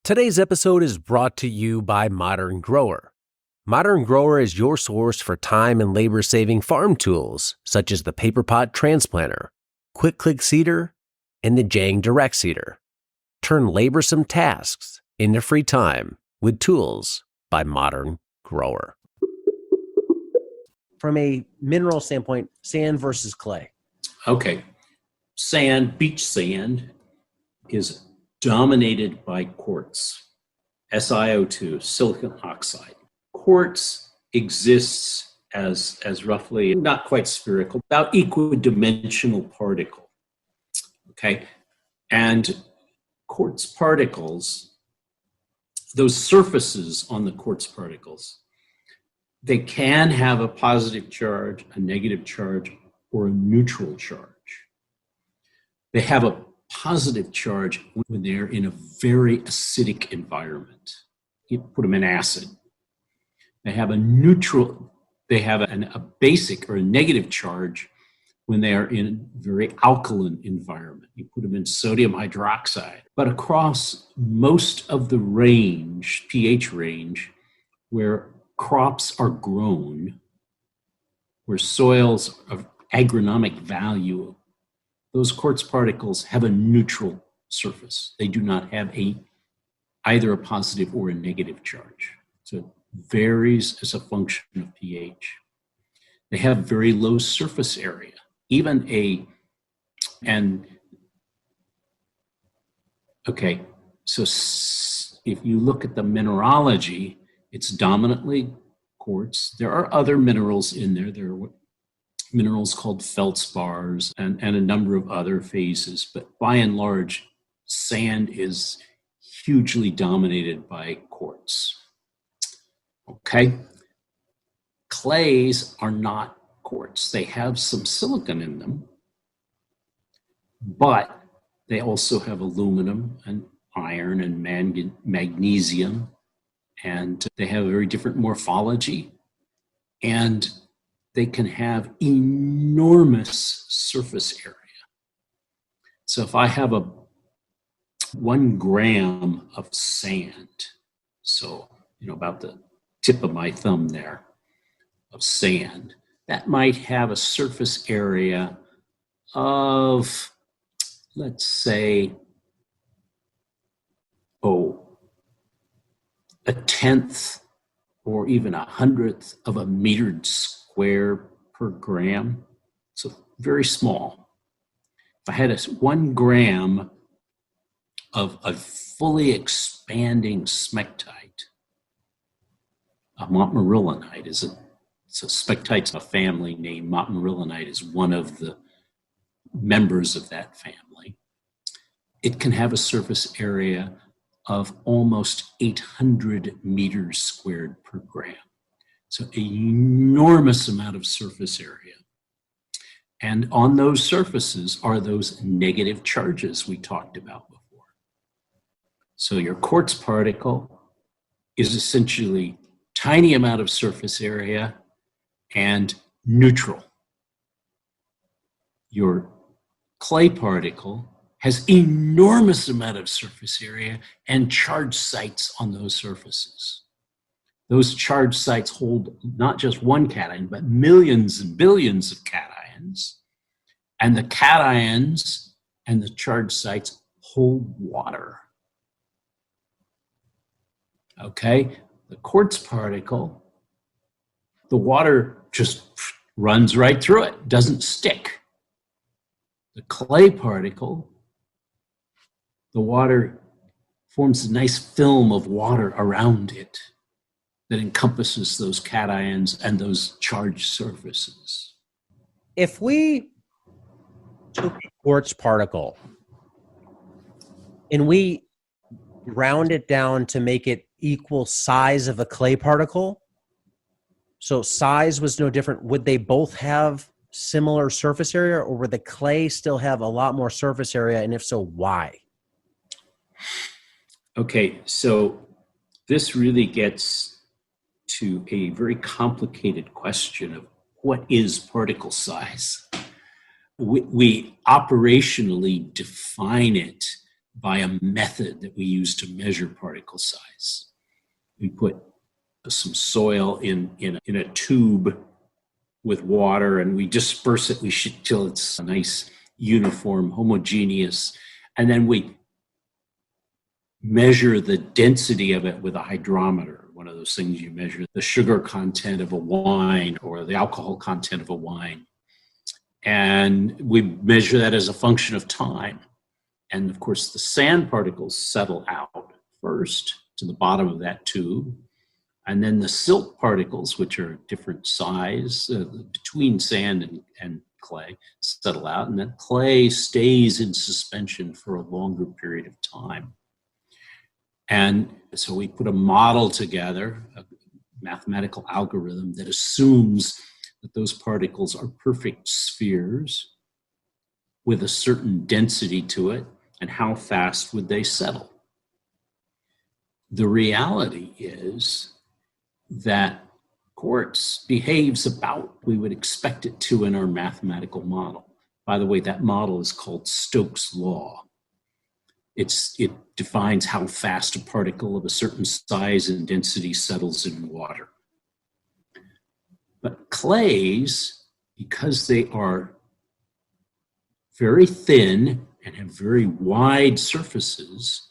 Today's episode is brought to you by Modern Grower. Modern Grower is your source for time and labor-saving farm tools, such as the Paper Pot Transplanter, Quick Click Seeder, and the Jang Direct Seeder. Turn laborsome tasks into free time with tools by Modern Grower. From a mineral standpoint, sand versus clay. Okay. Sand, beach sand, is dominated by quartz, SiO2, silicon oxide. Quartz exists as roughly, not quite spherical, about equidimensional particle. Okay. And quartz particles, those surfaces on the quartz particles, they can have a positive charge, a negative charge, or a neutral charge. They have a positive charge when they're in a very acidic environment. You put them in acid. They have a neutral, they have a basic or a negative charge when they are in a very alkaline environment. You put them in sodium hydroxide. But across most of the range, pH range, where crops are grown, where soils of agronomic value, those quartz particles have a neutral surface. They do not have either a positive or a negative charge. So it varies as a function of pH. They have very low surface area. So if you look at the mineralogy, it's dominantly quartz. There are other minerals in there. There are minerals called feldspars and a number of other phases. But by and large, sand is hugely dominated by quartz. Okay. Clays are not quartz. They have some silicon in them, but they also have aluminum and iron and magnesium, and they have a very different morphology, and they can have enormous surface area. So if I have 1 gram of sand, so about the tip of my thumb there of sand, that might have a surface area of, let's say, a tenth or even 100th of a metered square per gram. So very small. If I had 1 gram of a fully expanding smectite, a montmorillonite so smectite's a family name. Montmorillonite is one of the members of that family. It can have a surface area of almost 800 meters squared per gram. So an enormous amount of surface area. And on those surfaces are those negative charges we talked about before. So your quartz particle is essentially tiny amount of surface area and neutral. Your clay particle has enormous amount of surface area and charge sites on those surfaces. Those charge sites hold not just one cation, but millions and billions of cations. And the cations and the charge sites hold water. Okay? The quartz particle, the water just runs right through it, doesn't stick. The clay particle, the water forms a nice film of water around it that encompasses those cations and those charged surfaces. If we took a quartz particle and we round it down to make it equal size of a clay particle, so size was no different, would they both have similar surface area, or would the clay still have a lot more surface area, and if so, why? Okay, so this really gets to a very complicated question of what is particle size. We operationally define it by a method that we use to measure particle particle size. We put some soil in a tube with water, and we disperse it till it's a nice, uniform, homogeneous, and then we measure the density of it with a hydrometer, one of those things you measure the sugar content of a wine or the alcohol content of a wine. And we measure that as a function of time. And of course, the sand particles settle out first to the bottom of that tube. And then the silt particles, which are different size between sand and clay, settle out. And then clay stays in suspension for a longer period of time. And so we put a model together, a mathematical algorithm that assumes that those particles are perfect spheres with a certain density to it, and how fast would they settle. The reality is that quartz behaves about we would expect it to in our mathematical model. By the way, that model is called Stokes' law. It defines how fast a particle of a certain size and density settles in water. But clays, because they are very thin and have very wide surfaces,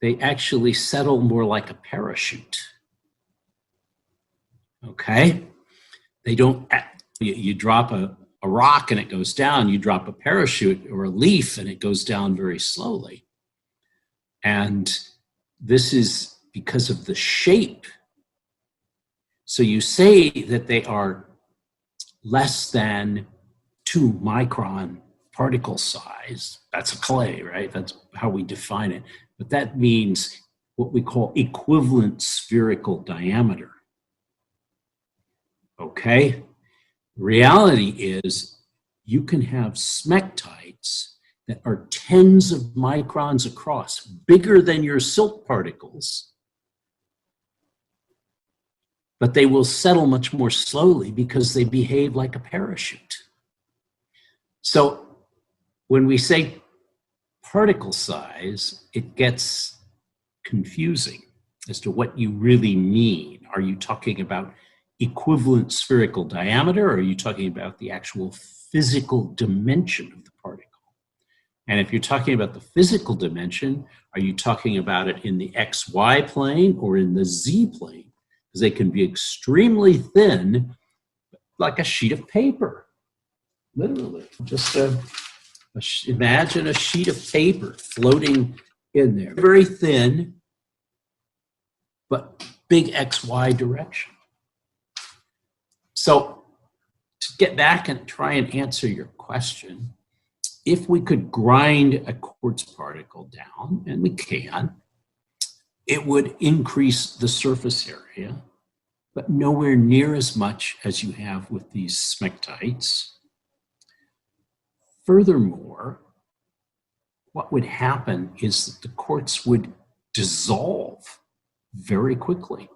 they actually settle more like a parachute. Okay? They don't, you drop a rock and it goes down, you drop a parachute or a leaf and it goes down very slowly. And this is because of the shape. So you say that they are less than 2 micron particle size. That's a clay, right? That's how we define it. But that means what we call equivalent spherical diameter. Okay? Reality is you can have smectites that are tens of microns across, bigger than your silt particles, but they will settle much more slowly because they behave like a parachute. So when we say particle size, it gets confusing as to what you really mean. Are you talking about equivalent spherical diameter, or are you talking about the actual physical dimension of the particle? And if you're talking about the physical dimension, are you talking about it in the XY plane or in the Z plane? Because they can be extremely thin, like a sheet of paper, literally. Just imagine a sheet of paper floating in there. Very thin, but big XY direction. So to get back and try and answer your question, if we could grind a quartz particle down, and we can, it would increase the surface area, but nowhere near as much as you have with these smectites. Furthermore, what would happen is that the quartz would dissolve very quickly.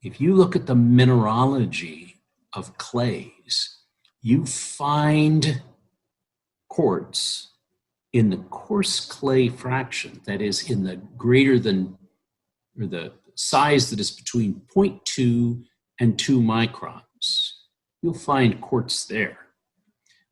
If you look at the mineralogy of clays, you find quartz in the coarse clay fraction, that is in the greater than, or the size that is between 0.2 and 2 microns. You'll find quartz there,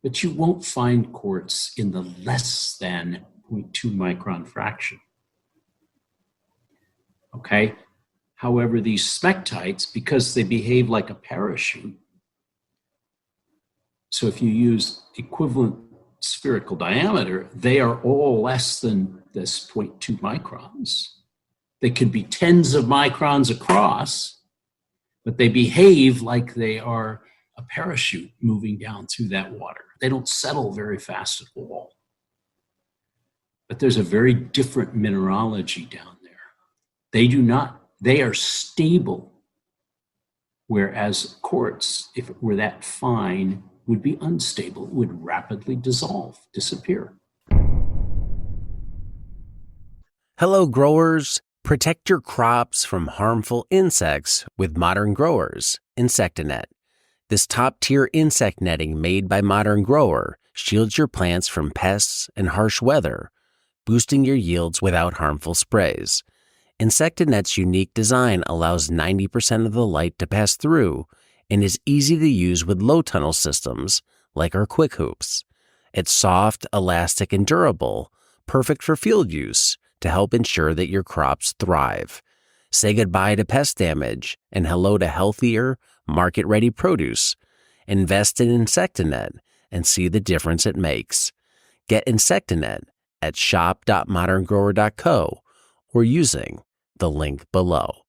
but you won't find quartz in the less than 0.2 micron fraction. Okay? However, these smectites, because they behave like a parachute, so if you use equivalent spherical diameter, they are all less than this 0.2 microns. They could be tens of microns across, but they behave like they are a parachute moving down through that water. They don't settle very fast at all. But there's a very different mineralogy down there. They are stable, whereas quartz, if it were that fine, would be unstable, would rapidly dissolve, disappear. Hello, growers. Protect your crops from harmful insects with Modern Growers Insectanet. This top-tier insect netting made by Modern Grower shields your plants from pests and harsh weather. boosting your yields without harmful sprays. InsectiNet's unique design allows 90% of the light to pass through and is easy to use with low tunnel systems like our Quick Hoops. It's soft, elastic, and durable, perfect for field use to help ensure that your crops thrive. Say goodbye to pest damage and hello to healthier, market-ready produce. Invest in InsectiNet and see the difference it makes. Get InsectiNet at shop.moderngrower.co or using the link below.